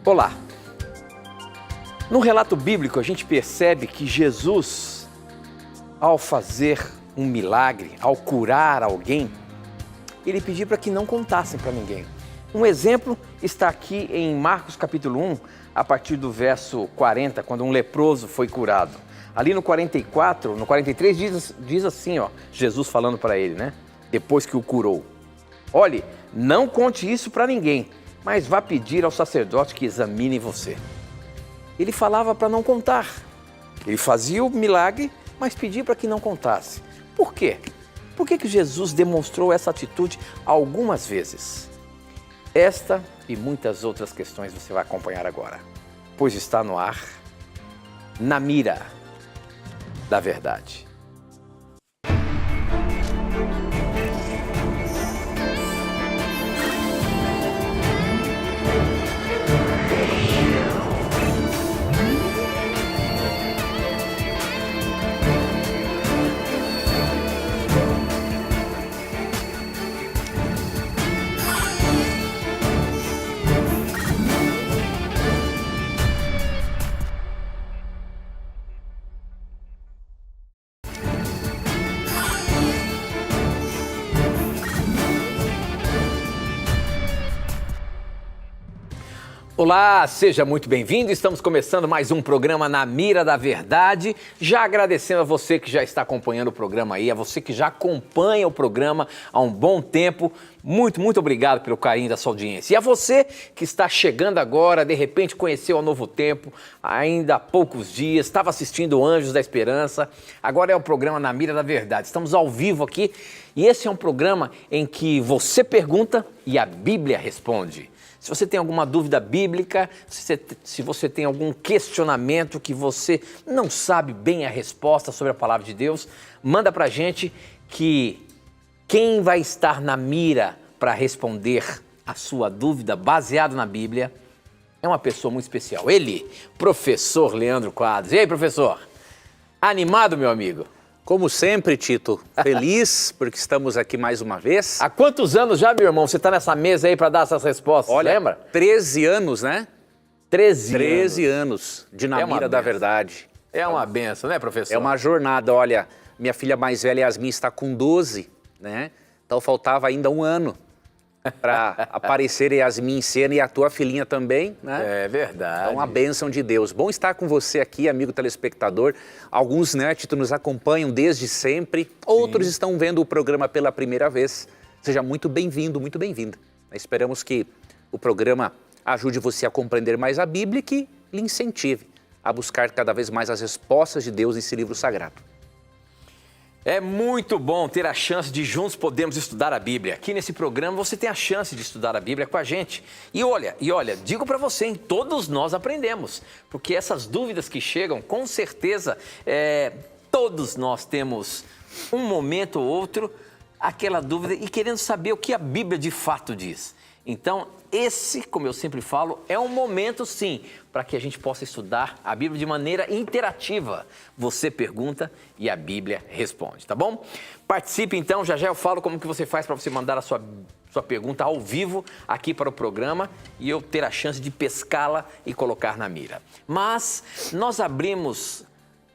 Olá! No relato bíblico a gente percebe que Jesus, ao fazer um milagre, ao curar alguém, ele pediu para que não contassem para ninguém. Um exemplo está aqui em Marcos capítulo 1, a partir do verso 40, quando um leproso foi curado. Ali no 44, no 43 diz assim, Jesus falando para ele, né? Depois que o curou. Olhe, não conte isso para ninguém, mas vá pedir ao sacerdote que examine você. Ele falava para não contar. Ele fazia o milagre, mas pedia para que não contasse. Por quê? Por que Jesus demonstrou essa atitude algumas vezes? Esta e muitas outras questões você vai acompanhar agora, pois está no ar, Na Mira da Verdade. Olá, seja muito bem-vindo. Estamos começando mais um programa Na Mira da Verdade. Já agradecendo a você que já está acompanhando o programa aí, a você que já acompanha o programa há um bom tempo. Muito obrigado pelo carinho da sua audiência. E a você que está chegando agora, de repente conheceu a Novo Tempo, ainda há poucos dias, estava assistindo Anjos da Esperança. Agora é o programa Na Mira da Verdade. Estamos ao vivo aqui e esse é um programa em que você pergunta e a Bíblia responde. Se você tem alguma dúvida bíblica, se você tem algum questionamento que você não sabe bem a resposta sobre a palavra de Deus, manda pra gente que quem vai estar na mira para responder a sua dúvida baseado na Bíblia é uma pessoa muito especial. Ele, professor Leandro Quadros. E aí, professor? Animado, meu amigo? Como sempre, Tito, feliz porque estamos aqui mais uma vez. Há quantos anos já, meu irmão, você está nessa mesa aí para dar essas respostas, Olha, lembra? 13 anos, né? 13 anos de Na Mira da Verdade. É uma benção, né, professor? É uma jornada. Olha, minha filha mais velha, Yasmin, está com 12, né? Então faltava ainda um ano para aparecer Yasmin em cena e a tua filhinha também, né? É verdade. É uma bênção de Deus. Bom estar com você aqui, amigo telespectador. Alguns, né, Tito, nos acompanham desde sempre. Outros estão vendo o programa pela primeira vez. Seja muito bem-vindo, muito bem-vinda. Esperamos que o programa ajude você a compreender mais a Bíblia e que lhe incentive a buscar cada vez mais as respostas de Deus nesse livro sagrado. É muito bom ter a chance de juntos podermos estudar a Bíblia. Aqui nesse programa você tem a chance de estudar a Bíblia com a gente. E olha, digo para você, hein, todos nós aprendemos. Porque essas dúvidas que chegam, com certeza, todos nós temos um momento ou outro, aquela dúvida e querendo saber o que a Bíblia de fato diz. Então, esse, como eu sempre falo, é um momento, sim, para que a gente possa estudar a Bíblia de maneira interativa. Você pergunta e a Bíblia responde, tá bom? Participe, então, já eu falo como que você faz para você mandar a sua pergunta ao vivo aqui para o programa e eu ter a chance de pescá-la e colocar na mira. Mas nós abrimos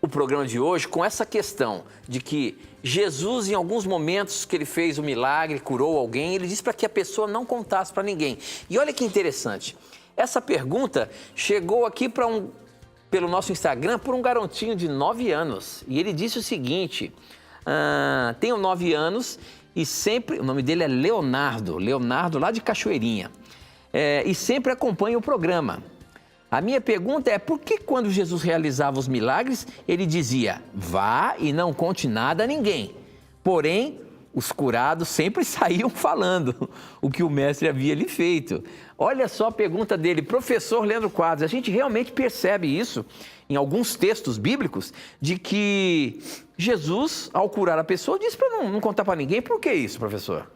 o programa de hoje com essa questão de que Jesus, em alguns momentos que ele fez o milagre, curou alguém, ele disse para que a pessoa não contasse para ninguém. E olha que interessante, essa pergunta chegou aqui pelo nosso Instagram por um garotinho de 9 anos. E ele disse o seguinte, tenho 9 anos e sempre, o nome dele é Leonardo lá de Cachoeirinha, e sempre acompanha o programa. A minha pergunta é, por que quando Jesus realizava os milagres, ele dizia, vá e não conte nada a ninguém? Porém, os curados sempre saíam falando o que o mestre havia lhe feito. Olha só a pergunta dele, professor Leandro Quadros, a gente realmente percebe isso em alguns textos bíblicos, de que Jesus, ao curar a pessoa, disse para não contar para ninguém. Por que isso, professor?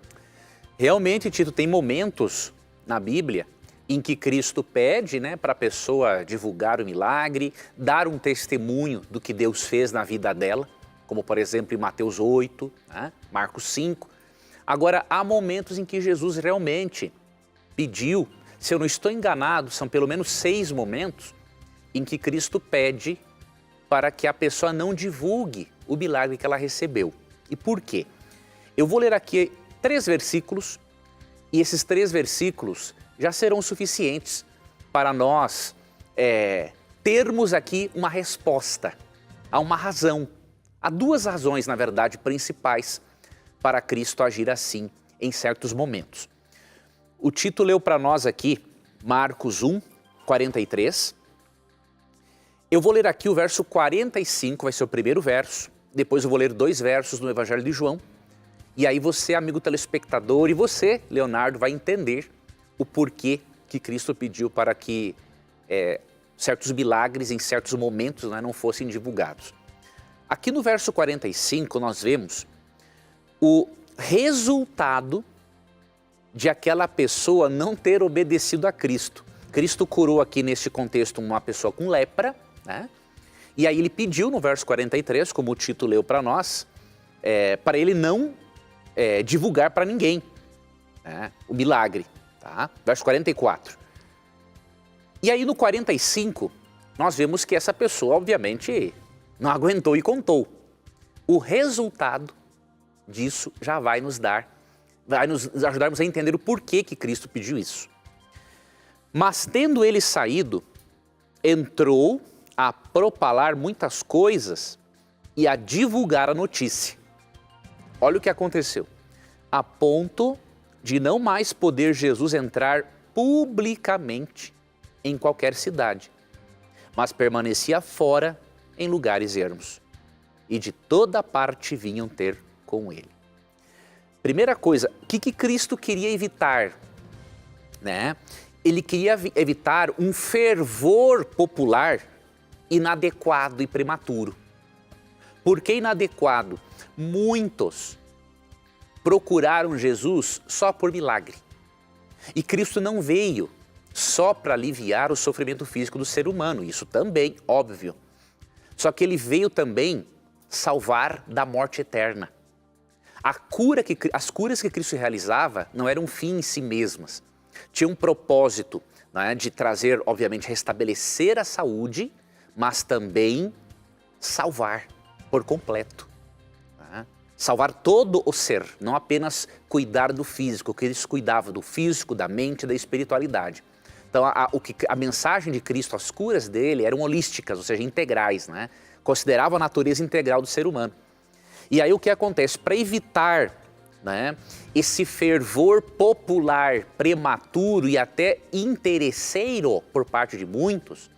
Realmente, Tito, tem momentos na Bíblia em que Cristo pede, né, para a pessoa divulgar o milagre, dar um testemunho do que Deus fez na vida dela, como por exemplo em Mateus 8, né, Marcos 5. Agora, há momentos em que Jesus realmente pediu Se eu não estou enganado, são pelo menos 6 momentos em que Cristo pede para que a pessoa não divulgue o milagre que ela recebeu. E por quê? Eu vou ler aqui 3 versículos e esses 3 versículos já serão suficientes para nós termos aqui uma resposta. Há uma razão, há 2 razões, na verdade, principais para Cristo agir assim em certos momentos. O Tito leu para nós aqui Marcos 1, 43. Eu vou ler aqui o verso 45, vai ser o primeiro verso. Depois eu vou ler 2 versos no Evangelho de João. E aí você, amigo telespectador, e você, Leonardo, vai entender o porquê que Cristo pediu para que certos milagres em certos momentos, né, não fossem divulgados. Aqui no verso 45 nós vemos o resultado de aquela pessoa não ter obedecido a Cristo. Cristo curou aqui neste contexto uma pessoa com lepra, né? E aí ele pediu no verso 43, como o Tito leu para nós, para ele não divulgar para ninguém, né, o milagre. Tá? Verso 44. E aí no 45, nós vemos que essa pessoa, obviamente, não aguentou e contou. O resultado disso já vai nos ajudarmos a entender o porquê que Cristo pediu isso. Mas tendo ele saído, entrou a propalar muitas coisas e a divulgar a notícia. Olha o que aconteceu. A ponto de não mais poder Jesus entrar publicamente em qualquer cidade, mas permanecia fora em lugares ermos. E de toda parte vinham ter com ele. Primeira coisa, o que Cristo queria evitar? Né? Ele queria evitar um fervor popular inadequado e prematuro. Por que inadequado? Muitos procuraram Jesus só por milagre. E Cristo não veio só para aliviar o sofrimento físico do ser humano, isso também, óbvio. Só que ele veio também salvar da morte eterna. As curas que Cristo realizava não eram um fim em si mesmas. Tinha um propósito, né, de trazer, obviamente, restabelecer a saúde, mas também salvar por completo. Né? Salvar todo o ser, não apenas cuidar do físico, que eles cuidavam do físico, da mente, da espiritualidade. Então a mensagem de Cristo, as curas dele eram holísticas, ou seja, integrais, né? Consideravam a natureza integral do ser humano. E aí o que acontece? Para evitar, né, esse fervor popular prematuro e até interesseiro por parte de muitos,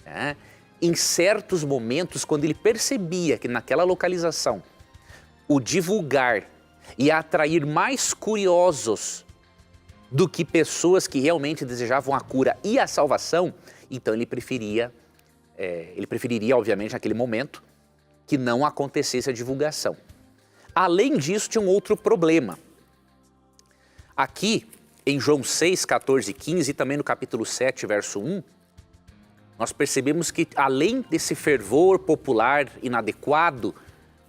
né, em certos momentos, quando ele percebia que naquela localização o divulgar ia atrair mais curiosos do que pessoas que realmente desejavam a cura e a salvação, então ele preferiria, obviamente, naquele momento, que não acontecesse a divulgação. Além disso, tinha um outro problema. Aqui, em João 6, 14 e 15, e também no capítulo 7, verso 1, nós percebemos que, além desse fervor popular inadequado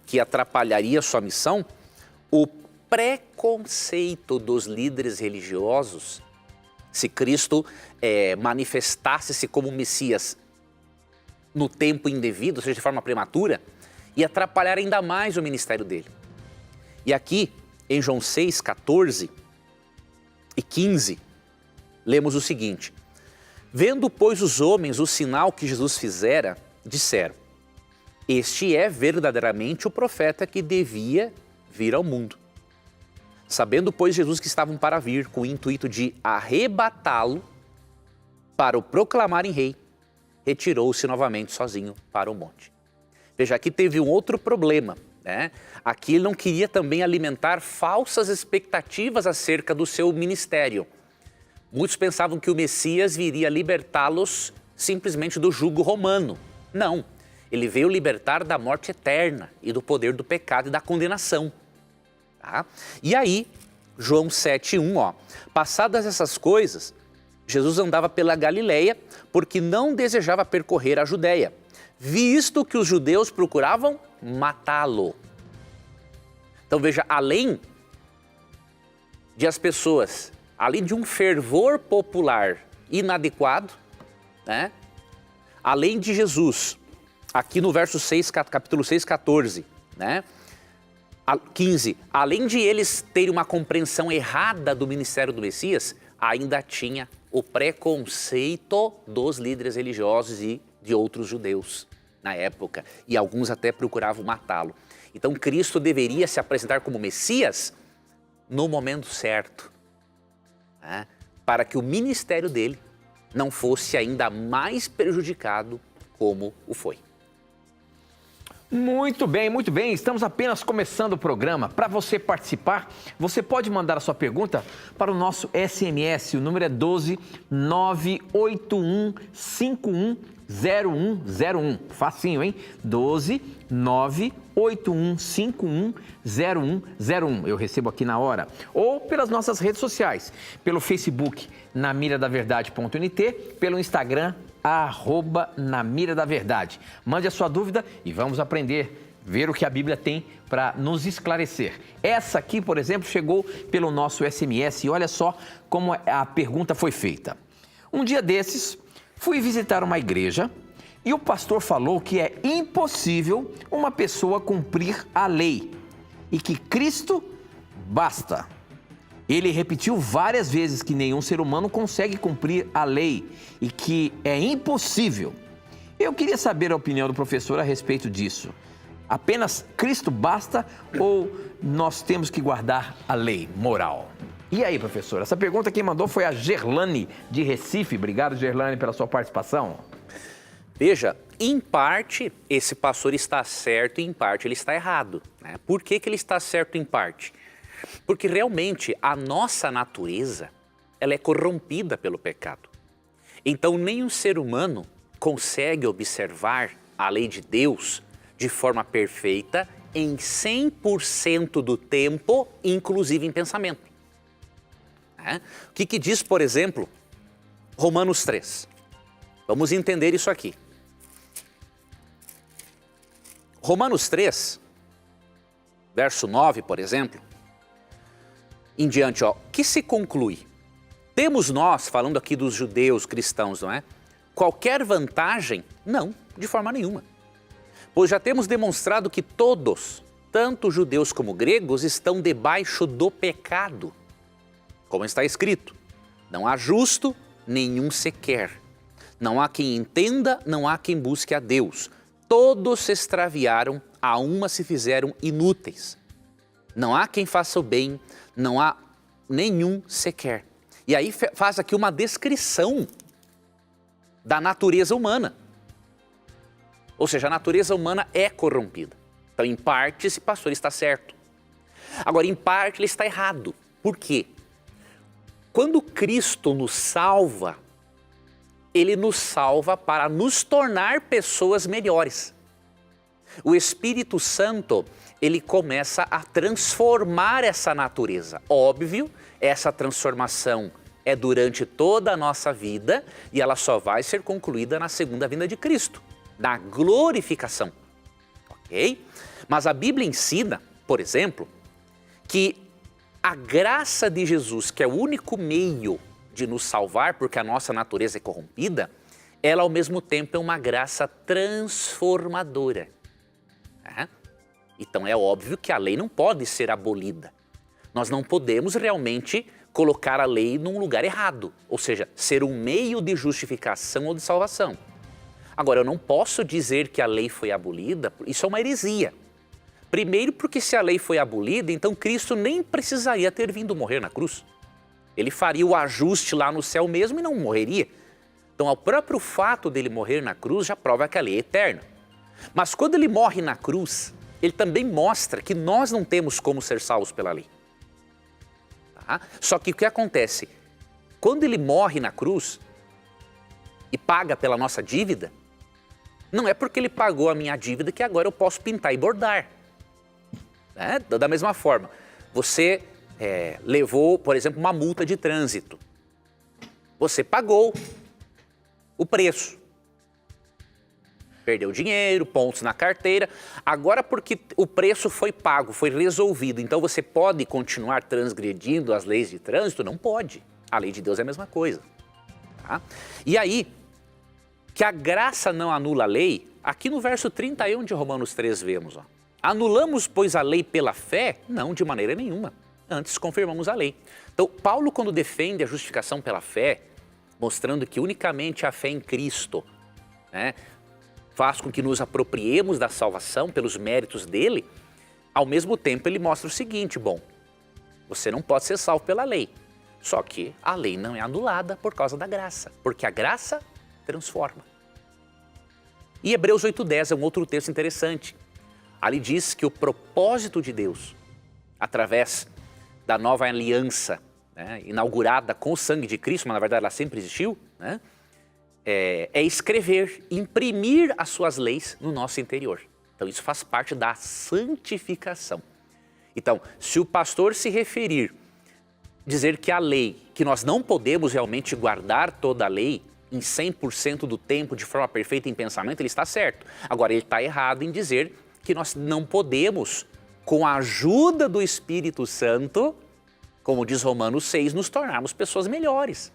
que atrapalharia sua missão, o preconceito dos líderes religiosos, se Cristo manifestasse-se como Messias no tempo indevido, ou seja, de forma prematura, ia atrapalhar ainda mais o ministério dele. E aqui, em João 6, 14 e 15, lemos o seguinte: vendo, pois, os homens o sinal que Jesus fizera, disseram: este é verdadeiramente o profeta que devia vir ao mundo. Sabendo, pois, Jesus que estavam para vir, com o intuito de arrebatá-lo para o proclamarem rei, retirou-se novamente sozinho para o monte. Veja, aqui teve um outro problema, né? Aqui ele não queria também alimentar falsas expectativas acerca do seu ministério. Muitos pensavam que o Messias viria libertá-los simplesmente do jugo romano. Não, ele veio libertar da morte eterna e do poder do pecado e da condenação. Tá? E aí, João 7:1, passadas essas coisas, Jesus andava pela Galileia porque não desejava percorrer a Judéia, visto que os judeus procuravam matá-lo. Então veja, além de as pessoas além de um fervor popular inadequado, né? Além de Jesus, aqui no verso 6, capítulo 6, 14, né? 15, além de eles terem uma compreensão errada do ministério do Messias, ainda tinha o preconceito dos líderes religiosos e de outros judeus na época, e alguns até procuravam matá-lo. Então Cristo deveria se apresentar como Messias no momento certo, né? Para que o ministério dele não fosse ainda mais prejudicado como o foi. Muito bem, muito bem. Estamos apenas começando o programa. Para você participar, você pode mandar a sua pergunta para o nosso SMS. O número é 12 981 51 0101. Facinho, hein? 12 981 51 0101. Eu recebo aqui na hora. Ou pelas nossas redes sociais. Pelo Facebook, namiradaverdade.nt, pelo Instagram, @namiradaverdade. Mande a sua dúvida e vamos aprender, ver o que a Bíblia tem para nos esclarecer. Essa aqui, por exemplo, chegou pelo nosso SMS e olha só como a pergunta foi feita. Um dia desses, fui visitar uma igreja e o pastor falou que é impossível uma pessoa cumprir a lei e que Cristo basta. Ele repetiu várias vezes que nenhum ser humano consegue cumprir a lei e que é impossível. Eu queria saber a opinião do professor a respeito disso. Apenas Cristo basta ou nós temos que guardar a lei moral? E aí, professor? Essa pergunta quem mandou foi a Gerlane de Recife. Obrigado, Gerlane, pela sua participação. Veja, em parte esse pastor está certo e em parte ele está errado, né? Por que ele está certo em parte? Porque realmente a nossa natureza, ela é corrompida pelo pecado. Então nenhum ser humano consegue observar a lei de Deus de forma perfeita em 100% do tempo, inclusive em pensamento. O que diz, por exemplo, Romanos 3? Vamos entender isso aqui. Romanos 3, verso 9, por exemplo, em diante, que se conclui? Temos nós, falando aqui dos judeus cristãos, não é? Qualquer vantagem? Não, de forma nenhuma. Pois já temos demonstrado que todos, tanto judeus como gregos, estão debaixo do pecado. Como está escrito, não há justo nenhum sequer. Não há quem entenda, não há quem busque a Deus. Todos se extraviaram, a uma se fizeram inúteis. Não há quem faça o bem, não há nenhum sequer. E aí faz aqui uma descrição da natureza humana. Ou seja, a natureza humana é corrompida. Então, em parte, esse pastor está certo. Agora, em parte, ele está errado. Por quê? Quando Cristo nos salva, Ele nos salva para nos tornar pessoas melhores. O Espírito Santo, ele começa a transformar essa natureza. Óbvio, essa transformação é durante toda a nossa vida e ela só vai ser concluída na segunda vinda de Cristo, na glorificação. Ok? Mas a Bíblia ensina, por exemplo, que a graça de Jesus, que é o único meio de nos salvar, porque a nossa natureza é corrompida, ela ao mesmo tempo é uma graça transformadora. Então é óbvio que a lei não pode ser abolida. Nós não podemos realmente colocar a lei num lugar errado, ou seja, ser um meio de justificação ou de salvação. Agora, eu não posso dizer que a lei foi abolida, isso é uma heresia. Primeiro porque se a lei foi abolida, então Cristo nem precisaria ter vindo morrer na cruz. Ele faria o ajuste lá no céu mesmo e não morreria. Então, o próprio fato dele morrer na cruz já prova que a lei é eterna. Mas quando ele morre na cruz, ele também mostra que nós não temos como ser salvos pela lei. Tá? Só que o que acontece? Quando ele morre na cruz e paga pela nossa dívida, não é porque ele pagou a minha dívida que agora eu posso pintar e bordar. Da mesma forma, você levou, por exemplo, uma multa de trânsito. Você pagou o preço. Perdeu dinheiro, pontos na carteira. Agora, porque o preço foi pago, foi resolvido, então você pode continuar transgredindo as leis de trânsito? Não pode. A lei de Deus é a mesma coisa. Tá? E aí, que a graça não anula a lei, aqui no verso 31 de Romanos 3 vemos, ó. Anulamos, pois, a lei pela fé? Não, de maneira nenhuma. Antes confirmamos a lei. Então, Paulo, quando defende a justificação pela fé, mostrando que unicamente a fé em Cristo, né, faz com que nos apropriemos da salvação pelos méritos dele, ao mesmo tempo ele mostra o seguinte, bom, você não pode ser salvo pela lei, só que a lei não é anulada por causa da graça, porque a graça transforma. E Hebreus 8:10 é um outro texto interessante. Ali diz que o propósito de Deus, através da nova aliança, né, inaugurada com o sangue de Cristo, mas na verdade ela sempre existiu, né, é escrever, imprimir as suas leis no nosso interior. Então isso faz parte da santificação. Então, se o pastor se referir, dizer que a lei, que nós não podemos realmente guardar toda a lei em 100% do tempo, de forma perfeita em pensamento, ele está certo. Agora, ele está errado em dizer que nós não podemos, com a ajuda do Espírito Santo, como diz Romanos 6, nos tornarmos pessoas melhores.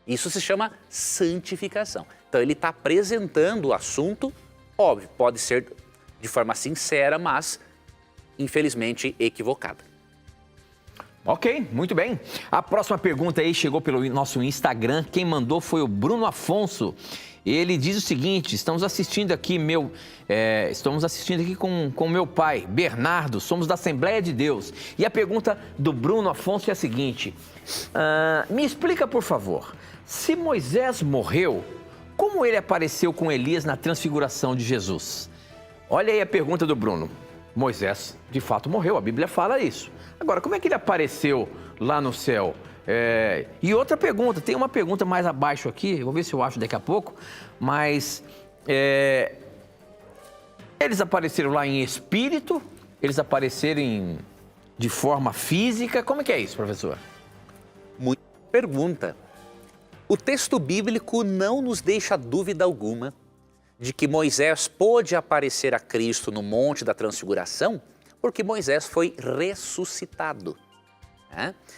Isso se chama santificação. Então ele está apresentando o assunto, óbvio, pode ser de forma sincera, mas infelizmente equivocada. Ok, muito bem. A próxima pergunta aí chegou pelo nosso Instagram. Quem mandou foi o Bruno Afonso. Ele diz o seguinte: estamos assistindo aqui com meu pai, Bernardo, somos da Assembleia de Deus. E a pergunta do Bruno Afonso é a seguinte: me explica, por favor, se Moisés morreu, como ele apareceu com Elias na transfiguração de Jesus? Olha aí a pergunta do Bruno. Moisés, de fato, morreu, a Bíblia fala isso. Agora, como é que ele apareceu lá no céu? E outra pergunta, tem uma pergunta mais abaixo aqui, vou ver se eu acho daqui a pouco, mas eles apareceram lá em espírito, eles apareceram de forma física, como é que é isso, professor? Muita pergunta. O texto bíblico não nos deixa dúvida alguma de que Moisés pôde aparecer a Cristo no Monte da Transfiguração porque Moisés foi ressuscitado.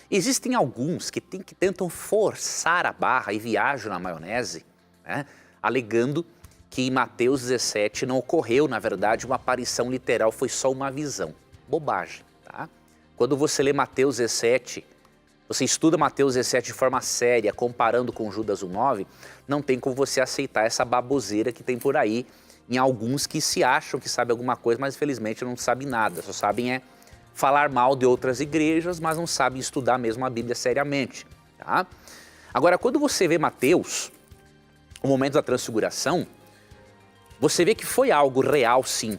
Existem alguns que tentam forçar a barra e viajam na maionese, alegando que em Mateus 17 não ocorreu, na verdade, uma aparição literal, foi só uma visão. Bobagem. Tá? Quando você lê Mateus 17, você estuda Mateus 17 de forma séria, comparando com Judas 1:9, não tem como você aceitar essa baboseira que tem por aí, em alguns que se acham que sabem alguma coisa, mas infelizmente não sabem nada, só sabem falar mal de outras igrejas, mas não sabem estudar mesmo a Bíblia seriamente. Tá? Agora, quando você vê Mateus, o momento da transfiguração, você vê que foi algo real, sim,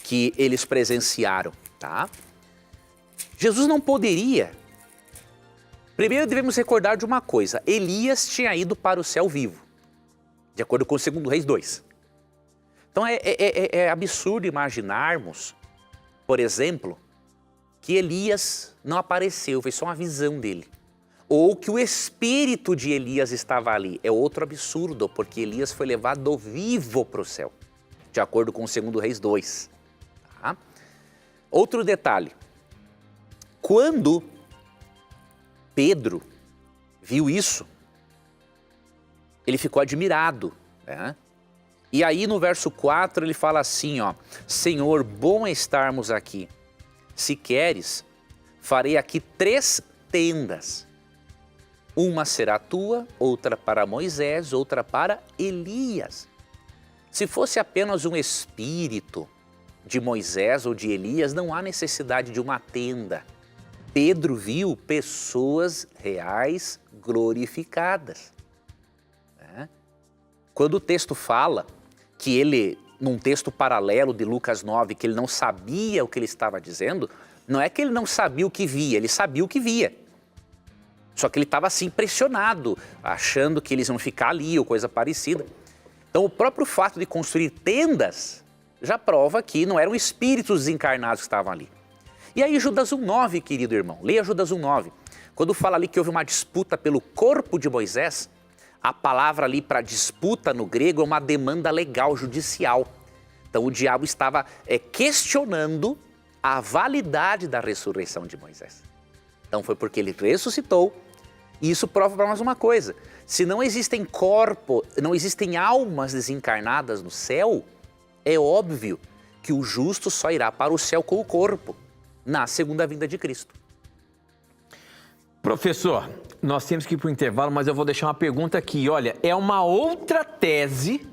que eles presenciaram. Tá? Jesus não poderia. Primeiro devemos recordar de uma coisa, Elias tinha ido para o céu vivo, de acordo com o 2 Reis 2. Então é absurdo imaginarmos, por exemplo, que Elias não apareceu, foi só uma visão dele. Ou que o espírito de Elias estava ali. É outro absurdo, porque Elias foi levado vivo para o céu, de acordo com o 2 Reis 2. Tá? Outro detalhe, quando Pedro viu isso, ele ficou admirado. E aí no verso 4 ele fala assim, ó, Senhor, bom é estarmos aqui. Se queres, farei aqui 3 tendas. Uma será tua, outra para Moisés, outra para Elias. Se fosse apenas um espírito de Moisés ou de Elias, não há necessidade de uma tenda. Pedro viu pessoas reais glorificadas. Quando o texto fala que ele, num texto paralelo de Lucas 9, que ele não sabia o que ele estava dizendo, não é que ele não sabia o que via, ele sabia o que via. Só que ele estava assim impressionado, achando que eles iam ficar ali ou coisa parecida. Então o próprio fato de construir tendas já prova que não eram espíritos desencarnados que estavam ali. E aí Judas 1:9, querido irmão, leia Judas 1:9. Quando fala ali que houve uma disputa pelo corpo de Moisés, a palavra ali para disputa no grego é uma demanda legal, judicial. Então o diabo estava questionando a validade da ressurreição de Moisés. Então foi porque ele ressuscitou. E isso prova para nós uma coisa: se não existem corpos, não existem almas desencarnadas no céu, é óbvio que o justo só irá para o céu com o corpo, na segunda vinda de Cristo. Professor, nós temos que ir para o intervalo, mas eu vou deixar uma pergunta aqui. Olha, é uma outra tese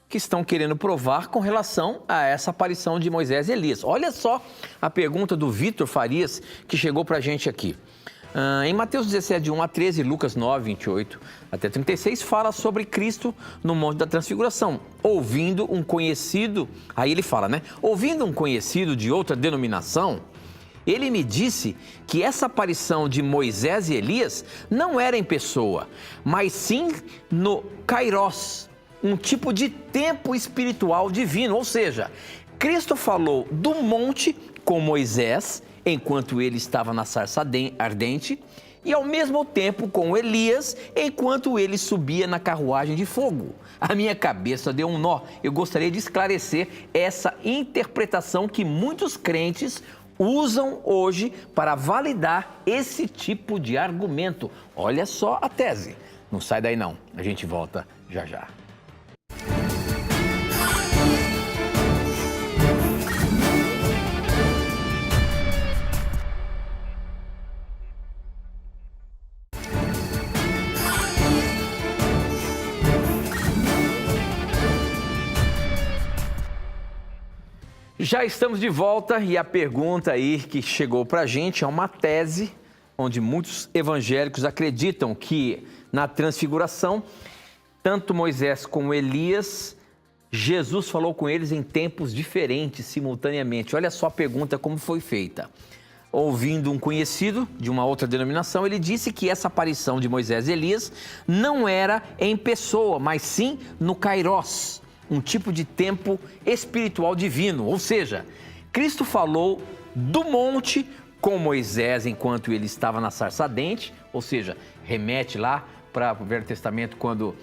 que estão querendo provar com relação a essa aparição de Moisés e Elias. Olha só a pergunta do Vitor Farias, que chegou para a gente aqui. Em Mateus 17, 1 a 13, Lucas 9, 28 até 36, fala sobre Cristo no Monte da Transfiguração. Ouvindo um conhecido, aí ele fala, né? Ouvindo um conhecido de outra denominação, ele me disse que essa aparição de Moisés e Elias não era em pessoa, mas sim no Kairos, um tipo de tempo espiritual divino. Ou seja, Cristo falou do monte com Moisés, enquanto ele estava na sarça ardente, e ao mesmo tempo com Elias, enquanto ele subia na carruagem de fogo. A minha cabeça deu um nó. Eu gostaria de esclarecer essa interpretação que muitos crentes usam hoje para validar esse tipo de argumento. Olha só a tese. Não sai daí não, a gente volta já já. Já estamos de volta e a pergunta aí que chegou para a gente é uma tese onde muitos evangélicos acreditam que na transfiguração, tanto Moisés como Elias, Jesus falou com eles em tempos diferentes, simultaneamente. Olha só a pergunta como foi feita. Ouvindo um conhecido de uma outra denominação, ele disse que essa aparição de Moisés e Elias não era em pessoa, mas sim no Kairos, um tipo de tempo espiritual divino. Ou seja, Cristo falou do monte com Moisés enquanto ele estava na sarça ardente, ou seja, remete lá para o Velho Testamento quando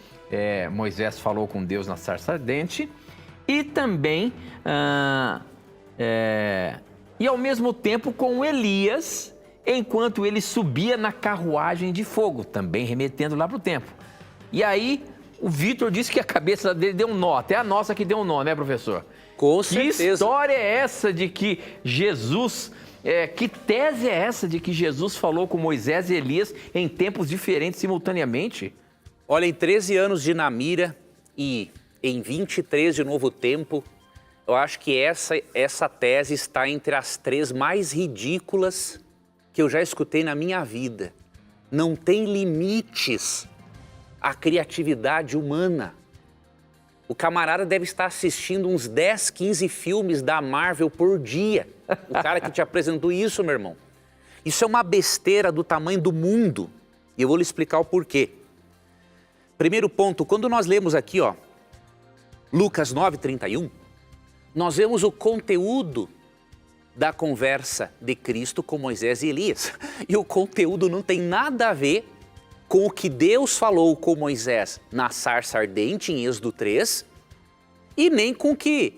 Moisés falou com Deus na sarça ardente, e também, e ao mesmo tempo com Elias, enquanto ele subia na carruagem de fogo, também remetendo lá para o tempo. E aí, o Vitor disse que a cabeça dele deu um nó, até a nossa que deu um nó, né, professor? Com certeza. Que história é essa de que Jesus, que tese é essa de que Jesus falou com Moisés e Elias em tempos diferentes simultaneamente? Olha, em 13 anos de Namira e em 23 de Novo Tempo, eu acho que essa tese está entre as 3 mais ridículas que eu já escutei na minha vida. Não tem limites a criatividade humana. O camarada deve estar assistindo uns 10, 15 filmes da Marvel por dia. O cara que te apresentou isso, meu irmão. Isso é uma besteira do tamanho do mundo. E eu vou lhe explicar o porquê. Primeiro ponto, quando nós lemos aqui, ó, Lucas 9:31, nós vemos o conteúdo da conversa de Cristo com Moisés e Elias. E o conteúdo não tem nada a ver com o que Deus falou com Moisés na sarça ardente, em Êxodo 3, e nem com o que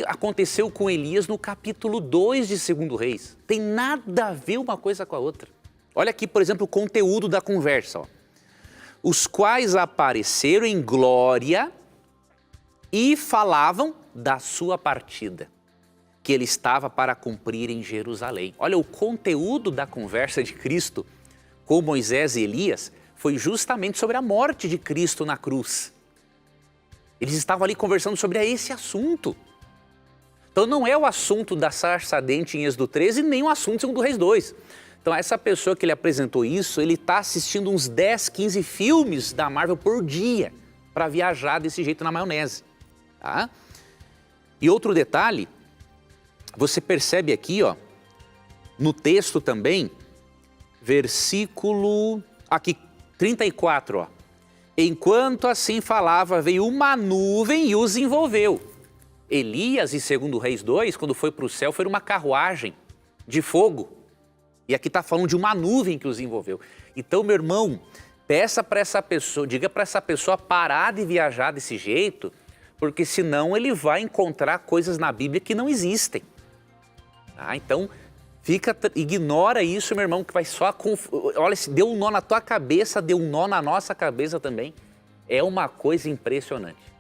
aconteceu com Elias no capítulo 2 de 2 Reis. Tem nada a ver uma coisa com a outra. Olha aqui, por exemplo, o conteúdo da conversa. Ó. Os quais apareceram em glória e falavam da sua partida, que ele estava para cumprir em Jerusalém. Olha, o conteúdo da conversa de Cristo com Moisés e Elias foi justamente sobre a morte de Cristo na cruz. Eles estavam ali conversando sobre esse assunto. Então não é o assunto da sarça ardente em Êxodo 13, nem o assunto em 2 Reis 2. Então essa pessoa que ele apresentou isso, ele está assistindo uns 10, 15 filmes da Marvel por dia para viajar desse jeito na maionese. Tá? E outro detalhe, você percebe aqui, ó, no texto também, versículo aqui 34, ó. Enquanto assim falava, veio uma nuvem e os envolveu. Elias, em 2 Reis 2, quando foi para o céu, foi uma carruagem de fogo. E aqui está falando de uma nuvem que os envolveu. Então, meu irmão, peça para essa pessoa, diga para essa pessoa parar de viajar desse jeito, porque senão ele vai encontrar coisas na Bíblia que não existem. Tá? Então, Ignora isso, meu irmão, que vai só... Olha, se deu um nó na tua cabeça, deu um nó na nossa cabeça também. É uma coisa impressionante.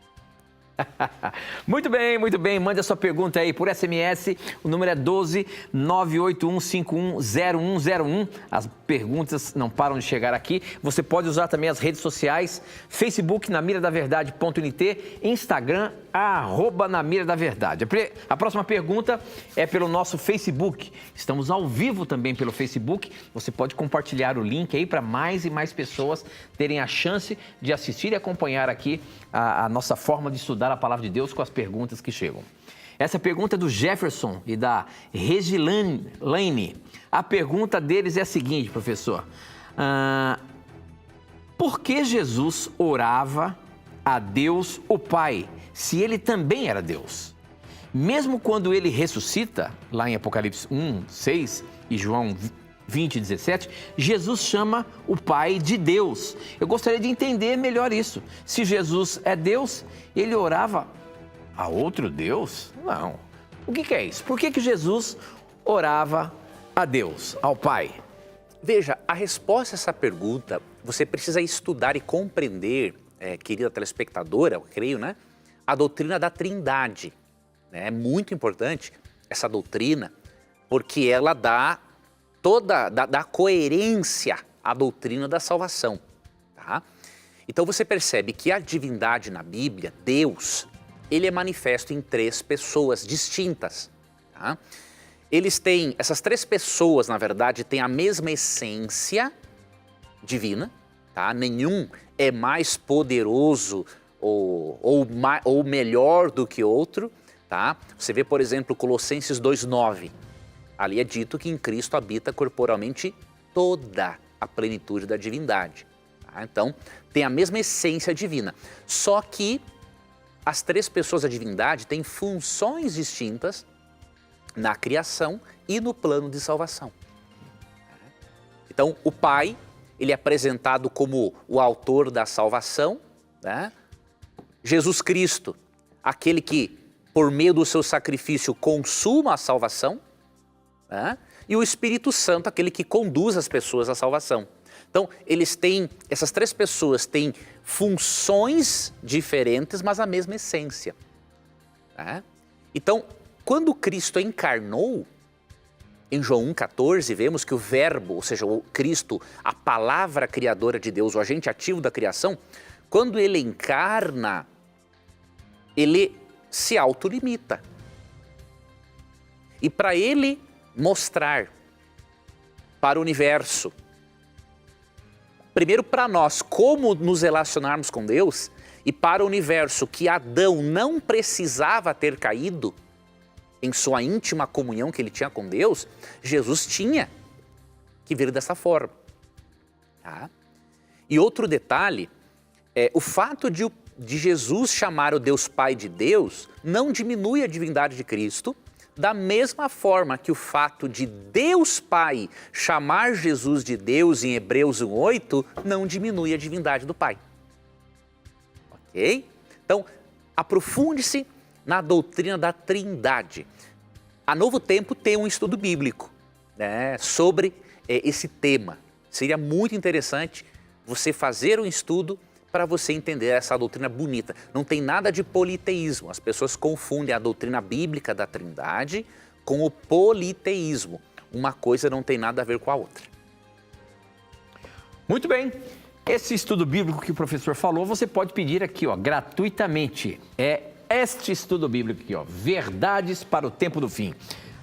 Muito bem, muito bem. Mande a sua pergunta aí por SMS. O número é 12 981510101. As perguntas não param de chegar aqui. Você pode usar também as redes sociais. Facebook, namiradaverdade.nt. Instagram, @namiradaverdade. A próxima pergunta é pelo nosso Facebook. Estamos ao vivo também pelo Facebook. Você pode compartilhar o link aí para mais e mais pessoas terem a chance de assistir e acompanhar aqui a nossa forma de estudar a Palavra de Deus com as perguntas que chegam. Essa pergunta é do Jefferson e da Regilane. A pergunta deles é a seguinte, professor. Por que Jesus orava a Deus, o Pai, se ele também era Deus? Mesmo quando ele ressuscita, lá em Apocalipse 1:6 e João 20:17, Jesus chama o Pai de Deus. Eu gostaria de entender melhor isso. Se Jesus é Deus, ele orava a outro Deus? Não. O que é isso? Por que Jesus orava a Deus, ao Pai? Veja, a resposta a essa pergunta, você precisa estudar e compreender, querida telespectadora, eu creio, né? A doutrina da Trindade. É muito importante essa doutrina, porque ela dá coerência à doutrina da salvação. Tá? Então você percebe que a divindade na Bíblia, Deus, ele é manifesto em 3 pessoas distintas. Tá? Essas 3 pessoas, na verdade, têm a mesma essência divina. Tá? Nenhum é mais poderoso ou melhor do que outro. Tá? Você vê, por exemplo, Colossenses 2:9. Ali é dito que em Cristo habita corporalmente toda a plenitude da divindade. Tá? Então, tem a mesma essência divina. Só que as 3 pessoas da divindade têm funções distintas na criação e no plano de salvação. Então, o Pai, ele é apresentado como o autor da salvação, né? Jesus Cristo, aquele que, por meio do seu sacrifício, consuma a salvação, né? E o Espírito Santo, aquele que conduz as pessoas à salvação. Então, essas 3 pessoas têm funções diferentes, mas a mesma essência. Né? Então, quando Cristo encarnou, em João 1,14, vemos que o Verbo, ou seja, o Cristo, a palavra criadora de Deus, o agente ativo da criação, quando ele encarna, ele se autolimita. E para ele mostrar para o universo, primeiro para nós, como nos relacionarmos com Deus, e para o universo que Adão não precisava ter caído em sua íntima comunhão que ele tinha com Deus, Jesus tinha que vir dessa forma. Tá? E outro detalhe, o fato de Jesus chamar o Deus Pai de Deus não diminui a divindade de Cristo, da mesma forma que o fato de Deus Pai chamar Jesus de Deus em Hebreus 1:8 não diminui a divindade do Pai. Ok? Então, aprofunde-se na doutrina da Trindade. A Novo Tempo tem um estudo bíblico, né, sobre esse tema. Seria muito interessante você fazer um estudo para você entender essa doutrina bonita. Não tem nada de politeísmo. As pessoas confundem a doutrina bíblica da Trindade com o politeísmo. Uma coisa não tem nada a ver com a outra. Muito bem. Esse estudo bíblico que o professor falou, você pode pedir aqui, ó, gratuitamente. É este estudo bíblico aqui, ó, Verdades para o Tempo do Fim.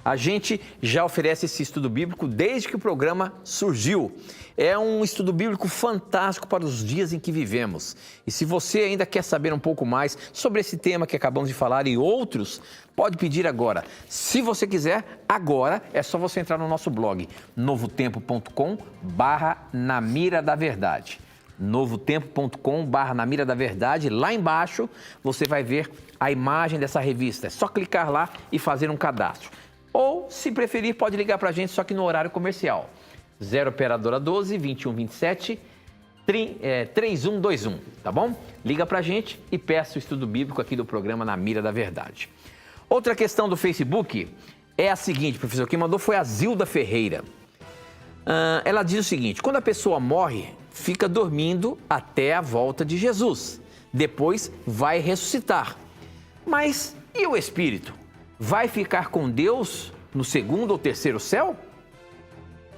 A gente já oferece esse estudo bíblico desde que o programa surgiu. É um estudo bíblico fantástico para os dias em que vivemos. E se você ainda quer saber um pouco mais sobre esse tema que acabamos de falar e outros, pode pedir agora. Se você quiser, agora é só você entrar no nosso blog, novotempo.com/namiradaverdade. novotempo.com/namiradaverdade. Lá embaixo você vai ver a imagem dessa revista. É só clicar lá e fazer um cadastro. Ou, se preferir, pode ligar para a gente, só que no horário comercial. 0 operadora 12 21 27 3121, tá bom? Liga para a gente e peça o estudo bíblico aqui do programa Na Mira da Verdade. Outra questão do Facebook é a seguinte, professor, quem mandou foi a Zilda Ferreira. Ela diz o seguinte: quando a pessoa morre, fica dormindo até a volta de Jesus. Depois vai ressuscitar. Mas e o espírito? Vai ficar com Deus no segundo ou terceiro céu?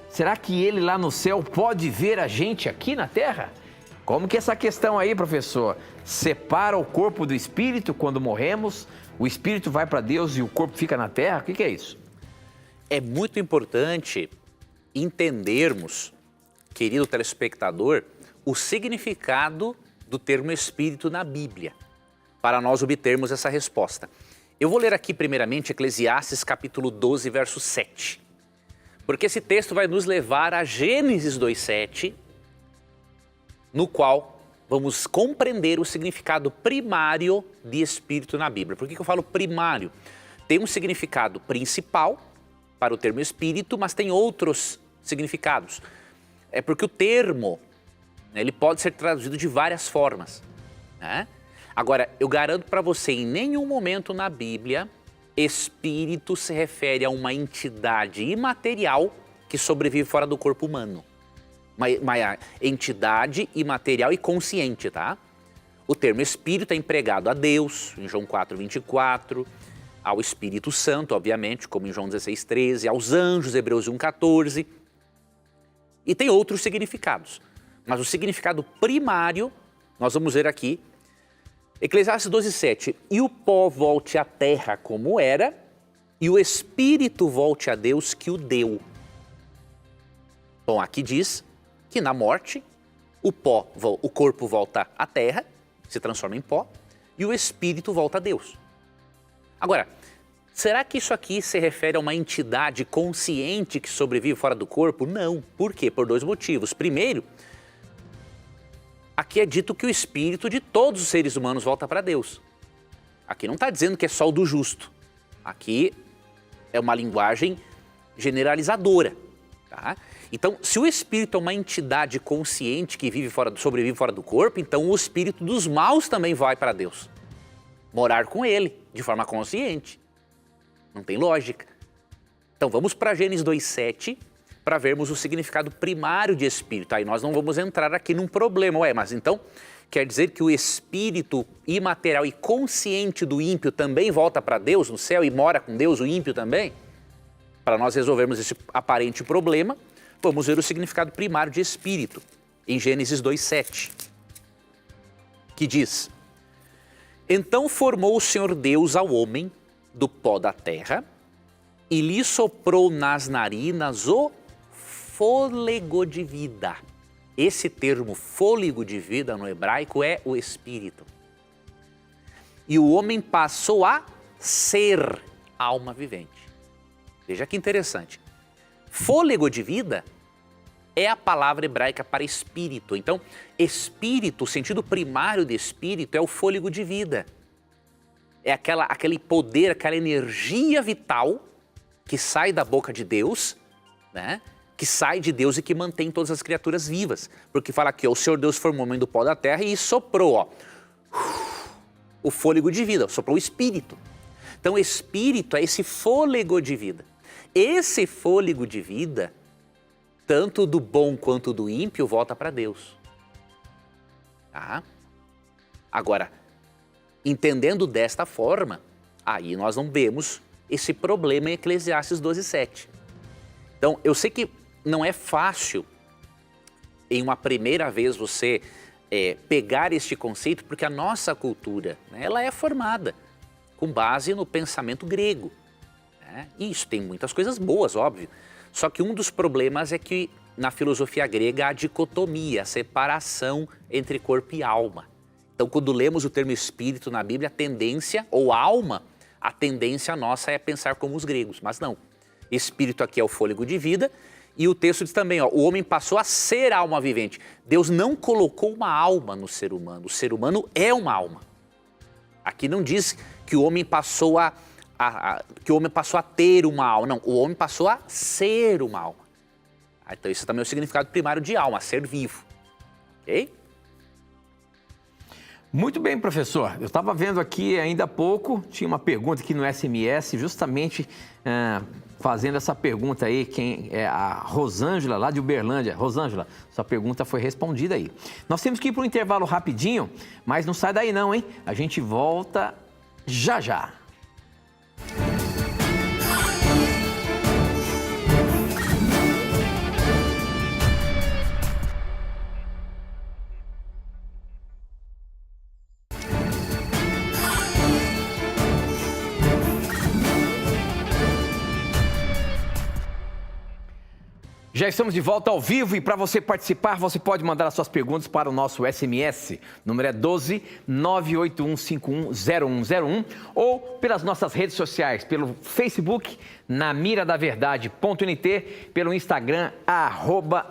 Será que ele lá no céu pode ver a gente aqui na terra? Como que essa questão aí, professor, separa o corpo do espírito quando morremos? O espírito vai para Deus e o corpo fica na terra? O que é isso? É muito importante entendermos, querido telespectador, o significado do termo espírito na Bíblia, para nós obtermos essa resposta. Eu vou ler aqui primeiramente Eclesiastes capítulo 12, verso 7. Porque esse texto vai nos levar a Gênesis 2:7, no qual vamos compreender o significado primário de espírito na Bíblia. Por que eu falo primário? Tem um significado principal para o termo espírito, mas tem outros significados. É porque o termo, ele pode ser traduzido de várias formas, né? Agora, eu garanto para você, em nenhum momento na Bíblia, espírito se refere a uma entidade imaterial que sobrevive fora do corpo humano. Uma entidade imaterial e consciente, tá? O termo espírito é empregado a Deus, em João 4:24, ao Espírito Santo, obviamente, como em João 16:13, aos anjos, Hebreus 1:14, e tem outros significados. Mas o significado primário, nós vamos ver aqui, Eclesiastes 12:7, e o pó volte à terra como era, e o espírito volte a Deus que o deu. Bom, aqui diz que na morte, o corpo volta à terra, se transforma em pó, e o espírito volta a Deus. Agora, será que isso aqui se refere a uma entidade consciente que sobrevive fora do corpo? Não. Por quê? Por dois motivos. Primeiro, aqui é dito que o espírito de todos os seres humanos volta para Deus. Aqui não está dizendo que é só o do justo. Aqui é uma linguagem generalizadora, tá? Então, se o espírito é uma entidade consciente que sobrevive fora do corpo, então o espírito dos maus também vai para Deus. Morar com ele, de forma consciente. Não tem lógica. Então vamos para Gênesis 2:7 para vermos o significado primário de espírito. Aí nós não vamos entrar aqui num problema. Mas então quer dizer que o espírito imaterial e consciente do ímpio também volta para Deus no céu e mora com Deus, o ímpio também? Para nós resolvermos esse aparente problema, vamos ver o significado primário de espírito, em Gênesis 2:7, que diz: então formou o Senhor Deus ao homem do pó da terra e lhe soprou nas narinas o fôlego de vida. Esse termo fôlego de vida no hebraico é o espírito. E o homem passou a ser alma vivente. Veja que interessante. Fôlego de vida é a palavra hebraica para espírito. Então, espírito, o sentido primário de espírito é o fôlego de vida. É aquele poder, aquela energia vital que sai da boca de Deus, né? Que sai de Deus e que mantém todas as criaturas vivas. Porque fala aqui, o Senhor Deus formou o homem do pó da terra e soprou, o fôlego de vida, soprou o espírito. Então, espírito é esse fôlego de vida. Esse fôlego de vida, tanto do bom quanto do ímpio, volta para Deus. Tá? Agora, entendendo desta forma, aí nós não vemos esse problema em Eclesiastes 12:7. Então, eu sei que não é fácil, em uma primeira vez, você pegar este conceito, porque a nossa cultura, né, ela é formada com base no pensamento grego. Né? E isso tem muitas coisas boas, óbvio. Só que um dos problemas é que na filosofia grega há a dicotomia, a separação entre corpo e alma. Então, quando lemos o termo espírito na Bíblia, a tendência, ou alma, a tendência nossa é pensar como os gregos, mas não. Espírito aqui é o fôlego de vida e o texto diz também, o homem passou a ser alma vivente. Deus não colocou uma alma no ser humano, o ser humano é uma alma. Aqui não diz que o homem passou a ter uma alma, não, o homem passou a ser uma alma. Então isso também é o significado primário de alma, ser vivo, ok? Muito bem, professor. Eu estava vendo aqui ainda há pouco, tinha uma pergunta aqui no SMS, justamente fazendo essa pergunta aí, quem é a Rosângela, lá de Uberlândia. Rosângela, sua pergunta foi respondida aí. Nós temos que ir para um intervalo rapidinho, mas não sai daí não, hein? A gente volta já já. Já estamos de volta ao vivo e para você participar, você pode mandar as suas perguntas para o nosso SMS. O número é 12 981510101 ou pelas nossas redes sociais, pelo Facebook, namiradaverdade.nt, pelo Instagram,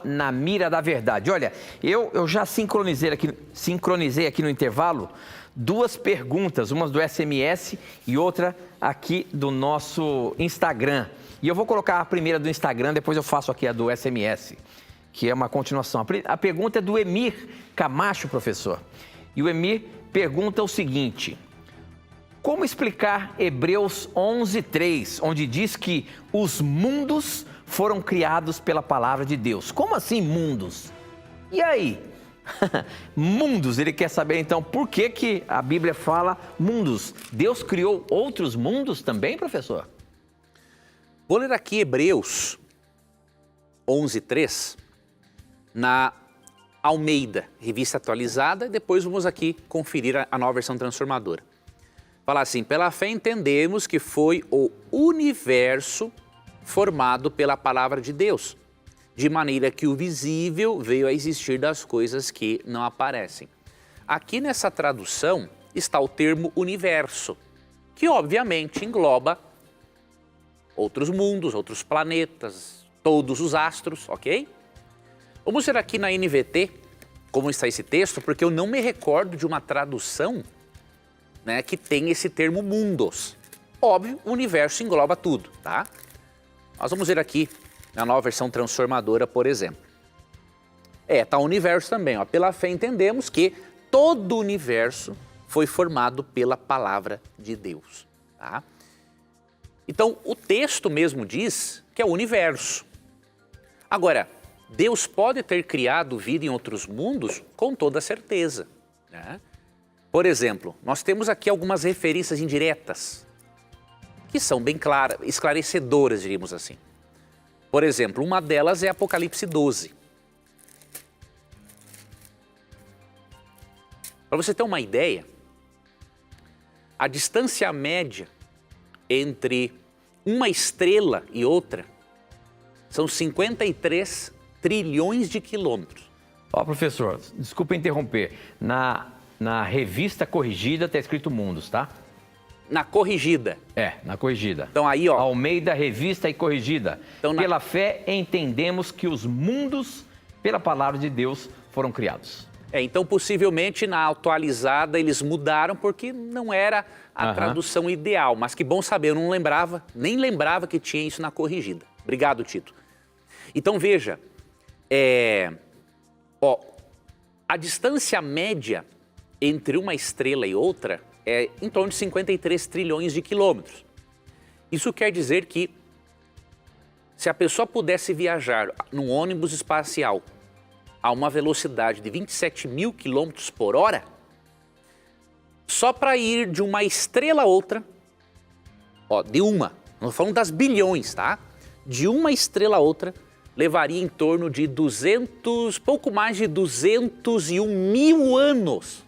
@namiradaverdade. Olha, eu já sincronizei aqui no intervalo duas perguntas, uma do SMS e outra aqui do nosso Instagram. E eu vou colocar a primeira do Instagram, depois eu faço aqui a do SMS, que é uma continuação. A pergunta é do Emir Camacho, professor. E o Emir pergunta o seguinte: como explicar Hebreus 11:3, onde diz que os mundos foram criados pela palavra de Deus? Como assim mundos? E aí? Mundos, ele quer saber então por que a Bíblia fala mundos. Deus criou outros mundos também, professor? Vou ler aqui Hebreus 11:3, na Almeida, revista atualizada, e depois vamos aqui conferir a nova versão transformadora. Fala assim: pela fé entendemos que foi o universo formado pela palavra de Deus, de maneira que o visível veio a existir das coisas que não aparecem. Aqui nessa tradução está o termo universo, que obviamente engloba outros mundos, outros planetas, todos os astros, ok? Vamos ver aqui na NVT como está esse texto, porque eu não me recordo de uma tradução, né, que tem esse termo mundos. Óbvio, o universo engloba tudo, tá? Nós vamos ver aqui na nova versão transformadora, por exemplo. Tá o universo também, ó. Pela fé entendemos que todo o universo foi formado pela palavra de Deus, tá? Então, o texto mesmo diz que é o universo. Agora, Deus pode ter criado vida em outros mundos? Com toda certeza, né? Por exemplo, nós temos aqui algumas referências indiretas, que são bem claras, esclarecedoras, diríamos assim. Por exemplo, uma delas é Apocalipse 12. Para você ter uma ideia, a distância média entre uma estrela e outra são 53 trilhões de quilômetros. Ó, professor, desculpa interromper. Na revista corrigida está escrito mundos, tá? Na corrigida. Na corrigida. Então aí, ó. Almeida, revista e corrigida. Então, pela fé entendemos que os mundos, pela palavra de Deus, foram criados. Então possivelmente na atualizada eles mudaram porque não era a tradução ideal. Mas que bom saber, eu não lembrava, nem lembrava que tinha isso na corrigida. Obrigado, Tito. Então veja, a distância média entre uma estrela e outra é em torno de 53 trilhões de quilômetros. Isso quer dizer que se a pessoa pudesse viajar num ônibus espacial a uma velocidade de 27 mil quilômetros por hora, só para ir de uma estrela a outra, não estou falando das bilhões, tá? De uma estrela a outra, levaria em torno de pouco mais de 201 mil anos.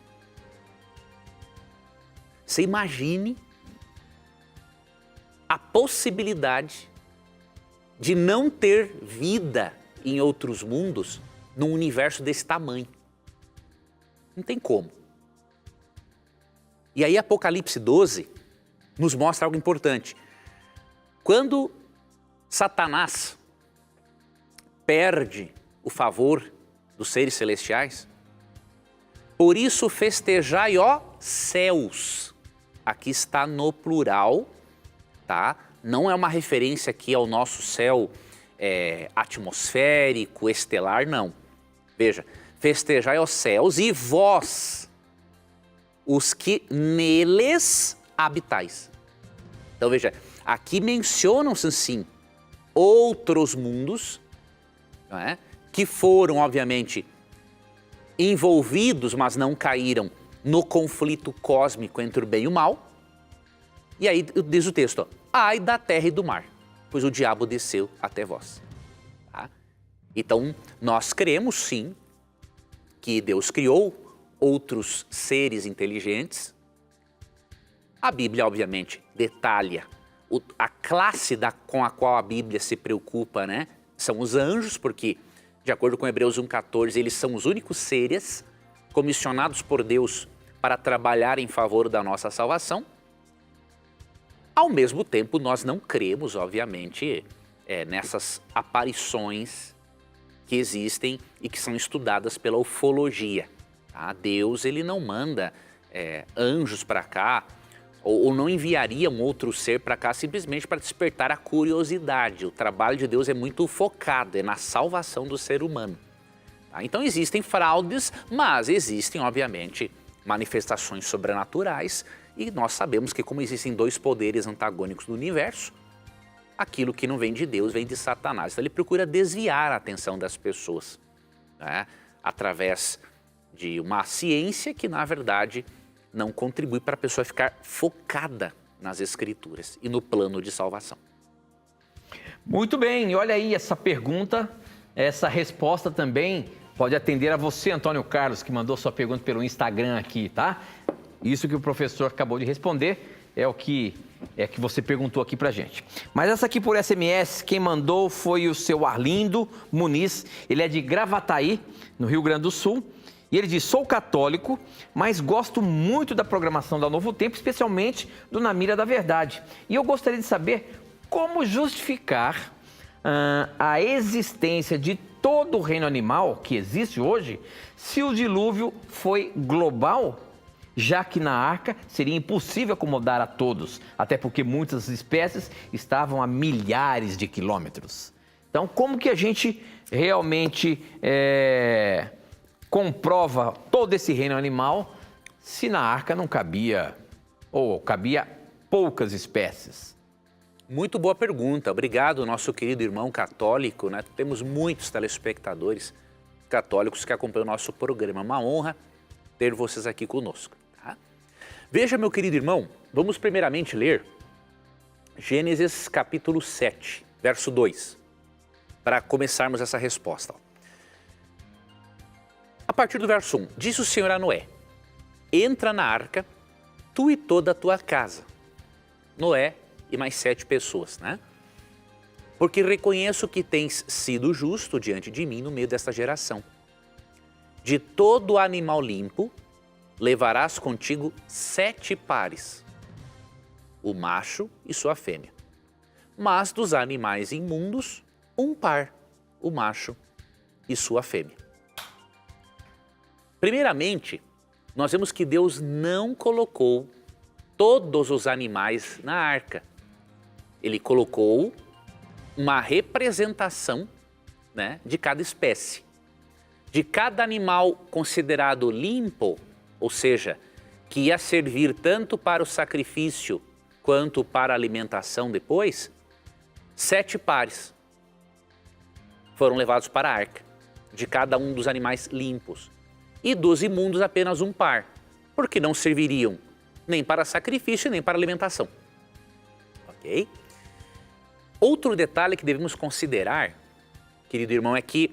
Você imagine a possibilidade de não ter vida em outros mundos num universo desse tamanho. Não tem como. E aí Apocalipse 12 nos mostra algo importante. Quando Satanás perde o favor dos seres celestiais, por isso festejai, ó céus. Aqui está no plural, tá? Não é uma referência aqui ao nosso céu atmosférico, estelar, não. Veja, festejai aos céus e vós, os que neles habitais. Então veja, aqui mencionam-se sim outros mundos, não é? Que foram, obviamente, envolvidos, mas não caíram no conflito cósmico entre o bem e o mal. E aí diz o texto, ó, ai da terra e do mar, pois o diabo desceu até vós. Tá? Então, nós cremos sim que Deus criou outros seres inteligentes. A Bíblia, obviamente, detalha a classe com a qual a Bíblia se preocupa, né? São os anjos, porque, de acordo com Hebreus 1,14, eles são os únicos seres comissionados por Deus para trabalhar em favor da nossa salvação. Ao mesmo tempo, nós não cremos, obviamente, nessas aparições que existem e que são estudadas pela ufologia. Tá? Deus, ele não manda anjos para cá, ou não enviaria um outro ser para cá simplesmente para despertar a curiosidade. O trabalho de Deus é muito focado, é na salvação do ser humano. Tá? Então existem fraudes, mas existem, obviamente, manifestações sobrenaturais. E nós sabemos que como existem dois poderes antagônicos do universo, aquilo que não vem de Deus vem de Satanás. Então ele procura desviar a atenção das pessoas, né? Através de uma ciência que, na verdade, não contribui para a pessoa ficar focada nas Escrituras e no plano de salvação. Muito bem, e olha aí essa pergunta, essa resposta também pode atender a você, Antônio Carlos, que mandou sua pergunta pelo Instagram aqui, tá? Isso que o professor acabou de responder é o que você perguntou aqui pra gente. Mas essa aqui por SMS, quem mandou foi o seu Arlindo Muniz, ele é de Gravataí, no Rio Grande do Sul. E ele diz, sou católico, mas gosto muito da programação da Novo Tempo, especialmente do Na Mira da Verdade. E eu gostaria de saber como justificar a existência de todo o reino animal que existe hoje, se o dilúvio foi global, já que na arca seria impossível acomodar a todos, até porque muitas espécies estavam a milhares de quilômetros. Então, como que a gente realmente comprova todo esse reino animal se na arca não cabia, ou cabia poucas espécies? Muito boa pergunta. Obrigado, nosso querido irmão católico, né? Temos muitos telespectadores católicos que acompanham o nosso programa. Uma honra ter vocês aqui conosco. Tá? Veja, meu querido irmão, vamos primeiramente ler Gênesis capítulo 7, verso 2, para começarmos essa resposta. A partir do verso 1, disse o Senhor a Noé, entra na arca, tu e toda a tua casa. Noé e mais 7 pessoas, né? Porque reconheço que tens sido justo diante de mim no meio desta geração. De todo animal limpo, levarás contigo 7 pares, o macho e sua fêmea. Mas dos animais imundos, 1 par, o macho e sua fêmea. Primeiramente, nós vemos que Deus não colocou todos os animais na arca. Ele colocou uma representação, né, de cada espécie. De cada animal considerado limpo, ou seja, que ia servir tanto para o sacrifício quanto para a alimentação depois, 7 pares foram levados para a arca, de cada um dos animais limpos. E dos imundos apenas 1 par, porque não serviriam nem para sacrifício nem para alimentação. Ok? Outro detalhe que devemos considerar, querido irmão, é que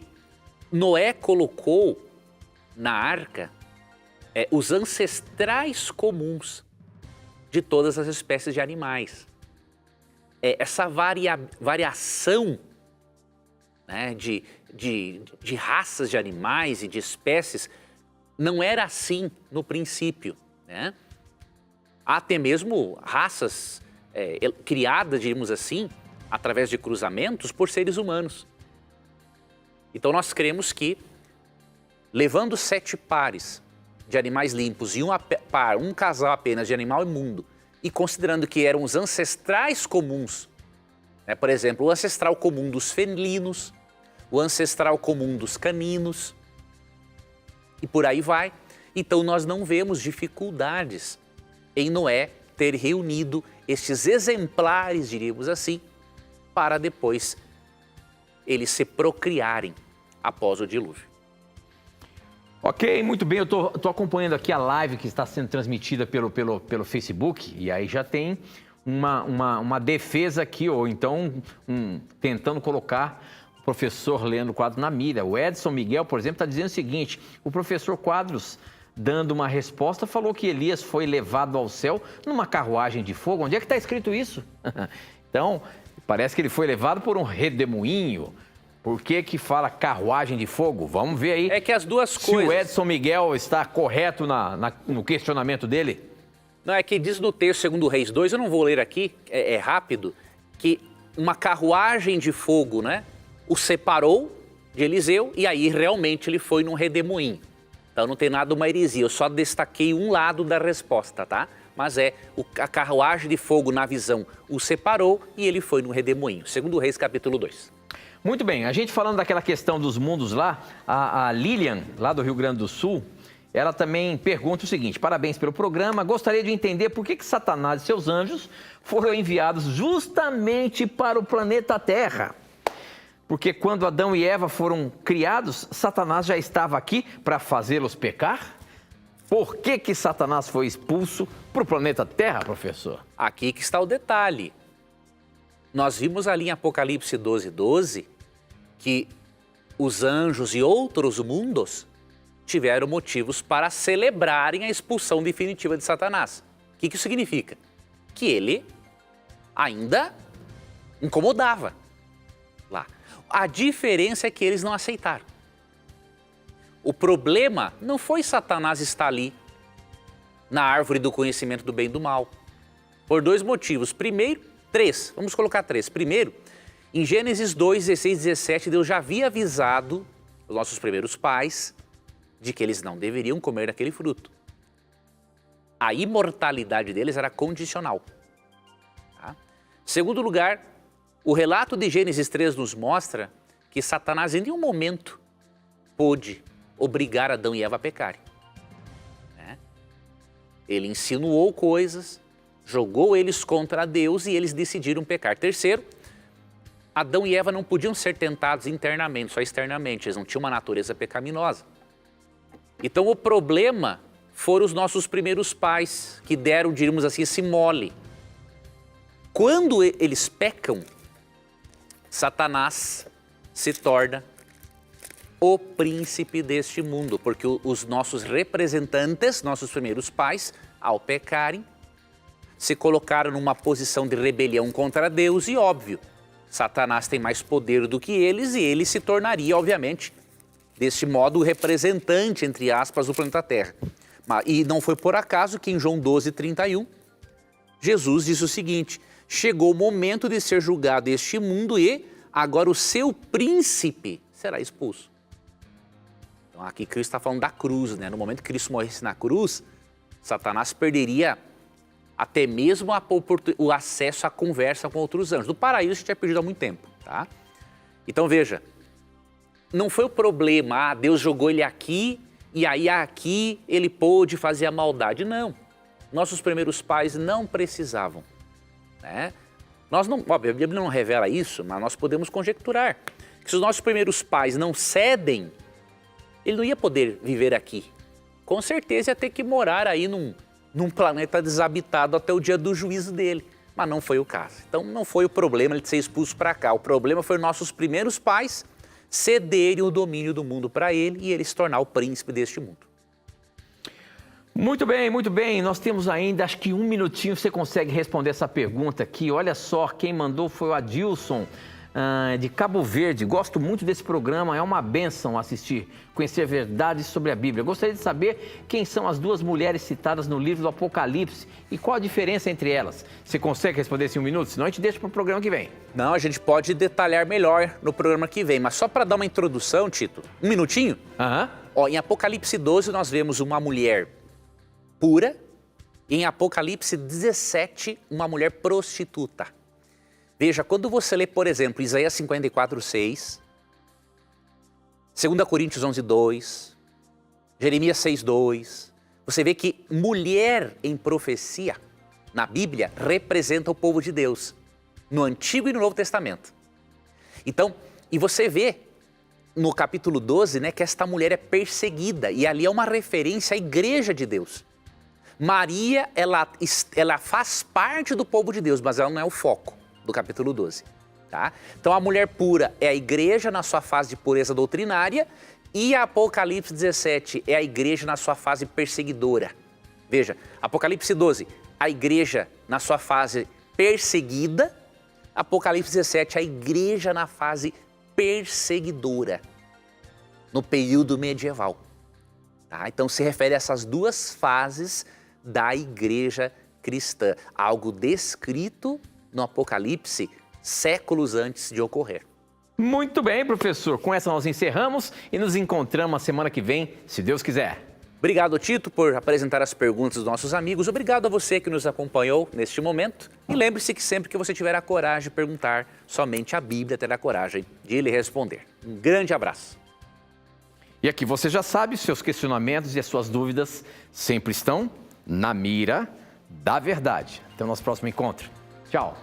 Noé colocou na arca os ancestrais comuns de todas as espécies de animais. Essa variação, né, de raças de animais e de espécies não era assim no princípio, né? Há até mesmo raças criadas, diríamos assim, através de cruzamentos por seres humanos. Então nós cremos que, levando 7 pares de animais limpos e um casal apenas de animal imundo, e considerando que eram os ancestrais comuns, né, por exemplo, o ancestral comum dos felinos, o ancestral comum dos caninos, e por aí vai. Então nós não vemos dificuldades em Noé ter reunido estes exemplares, diríamos assim, para depois eles se procriarem após o dilúvio. Ok, muito bem. Eu tô acompanhando aqui a live que está sendo transmitida pelo Facebook, e aí já tem uma defesa aqui, ou então tentando colocar o professor Leandro Quadros na mira. O Edson Miguel, por exemplo, está dizendo o seguinte: o professor Quadros, dando uma resposta, falou que Elias foi levado ao céu numa carruagem de fogo. Onde é que está escrito isso? Então, parece que ele foi levado por um redemoinho. Por que fala carruagem de fogo? Vamos ver aí. É que as duas coisas... Se o Edson Miguel está correto no questionamento dele. Não, é que diz no texto 2 Reis 2, eu não vou ler aqui, é rápido, que uma carruagem de fogo, né, o separou de Eliseu e aí realmente ele foi num redemoinho. Então não tem nada uma heresia, eu só destaquei um lado da resposta, tá? Mas a carruagem de fogo na visão o separou e ele foi no redemoinho. 2 Reis capítulo 2. Muito bem, a gente falando daquela questão dos mundos lá, a Lilian, lá do Rio Grande do Sul, ela também pergunta o seguinte: parabéns pelo programa, gostaria de entender por que Satanás e seus anjos foram enviados justamente para o planeta Terra. Porque quando Adão e Eva foram criados, Satanás já estava aqui para fazê-los pecar? Por que Satanás foi expulso para o planeta Terra, professor? Aqui que está o detalhe. Nós vimos ali em Apocalipse 12:12 que os anjos e outros mundos tiveram motivos para celebrarem a expulsão definitiva de Satanás. O que isso significa? Que ele ainda incomodava lá. A diferença é que eles não aceitaram. O problema não foi Satanás estar ali na árvore do conhecimento do bem e do mal. Por dois motivos. Primeiro, vamos colocar três. Primeiro, em Gênesis 2, 16, 17, Deus já havia avisado os nossos primeiros pais de que eles não deveriam comer daquele fruto. A imortalidade deles era condicional. Tá? Segundo lugar, o relato de Gênesis 3 nos mostra que Satanás em nenhum momento pôde obrigar Adão e Eva a pecarem. Né? Ele insinuou coisas, jogou eles contra Deus e eles decidiram pecar. Terceiro, Adão e Eva não podiam ser tentados internamente, só externamente. Eles não tinham uma natureza pecaminosa. Então o problema foram os nossos primeiros pais, que deram, diríamos assim, esse mole. Quando eles pecam, Satanás se torna o príncipe deste mundo, porque os nossos representantes, nossos primeiros pais, ao pecarem, se colocaram numa posição de rebelião contra Deus e, óbvio, Satanás tem mais poder do que eles e ele se tornaria, obviamente, deste modo, o representante, entre aspas, do planeta Terra. E não foi por acaso que em João 12:31, Jesus disse o seguinte: chegou o momento de ser julgado este mundo e agora o seu príncipe será expulso. Então aqui Cristo está falando da cruz, né? No momento que Cristo morresse na cruz, Satanás perderia até mesmo o acesso à conversa com outros anjos. Do paraíso já tinha perdido há muito tempo, tá? Então veja, não foi o problema, Deus jogou ele aqui e aí aqui ele pôde fazer a maldade. Não, nossos primeiros pais não precisavam, né? Nós não, óbvio, a Bíblia não revela isso, mas nós podemos conjecturar que se os nossos primeiros pais não cedem, ele não ia poder viver aqui. Com certeza ia ter que morar aí num planeta desabitado até o dia do juízo dele. Mas não foi o caso. Então não foi o problema ele ser expulso para cá. O problema foi nossos primeiros pais cederem o domínio do mundo para ele e ele se tornar o príncipe deste mundo. Muito bem, muito bem. Nós temos ainda, acho que um minutinho, você consegue responder essa pergunta aqui. Olha só, quem mandou foi o Adilson, de Cabo Verde. Gosto muito desse programa, é uma bênção assistir, conhecer verdades sobre a Bíblia. Gostaria de saber quem são as duas mulheres citadas no livro do Apocalipse e qual a diferença entre elas. Você consegue responder isso em um minuto? Senão a gente deixa para o programa que vem. Não, a gente pode detalhar melhor no programa que vem, mas só para dar uma introdução, Tito, um minutinho. Ó, em Apocalipse 12 nós vemos uma mulher pura e em Apocalipse 17 uma mulher prostituta. Veja, quando você lê, por exemplo, Isaías 54:6, 2 Coríntios 11:2, Jeremias 6:2. Você vê que mulher em profecia, na Bíblia, representa o povo de Deus, no Antigo e no Novo Testamento. Então, e você vê no capítulo 12, né, que esta mulher é perseguida, e ali é uma referência à igreja de Deus. Maria, ela faz parte do povo de Deus, mas ela não é o foco do capítulo 12. Tá? Então a mulher pura é a igreja na sua fase de pureza doutrinária, e Apocalipse 17 é a igreja na sua fase perseguidora. Veja, Apocalipse 12, a igreja na sua fase perseguida, Apocalipse 17, a igreja na fase perseguidora, no período medieval. Tá? Então se refere a essas duas fases da igreja cristã, algo descrito no Apocalipse séculos antes de ocorrer. Muito bem, professor. Com essa nós encerramos e nos encontramos a semana que vem, se Deus quiser. Obrigado, Tito, por apresentar as perguntas dos nossos amigos. Obrigado a você que nos acompanhou neste momento. E lembre-se que sempre que você tiver a coragem de perguntar, somente a Bíblia terá coragem de lhe responder. Um grande abraço. E aqui você já sabe, seus questionamentos e as suas dúvidas sempre estão na mira da verdade. Até o nosso próximo encontro. Tchau.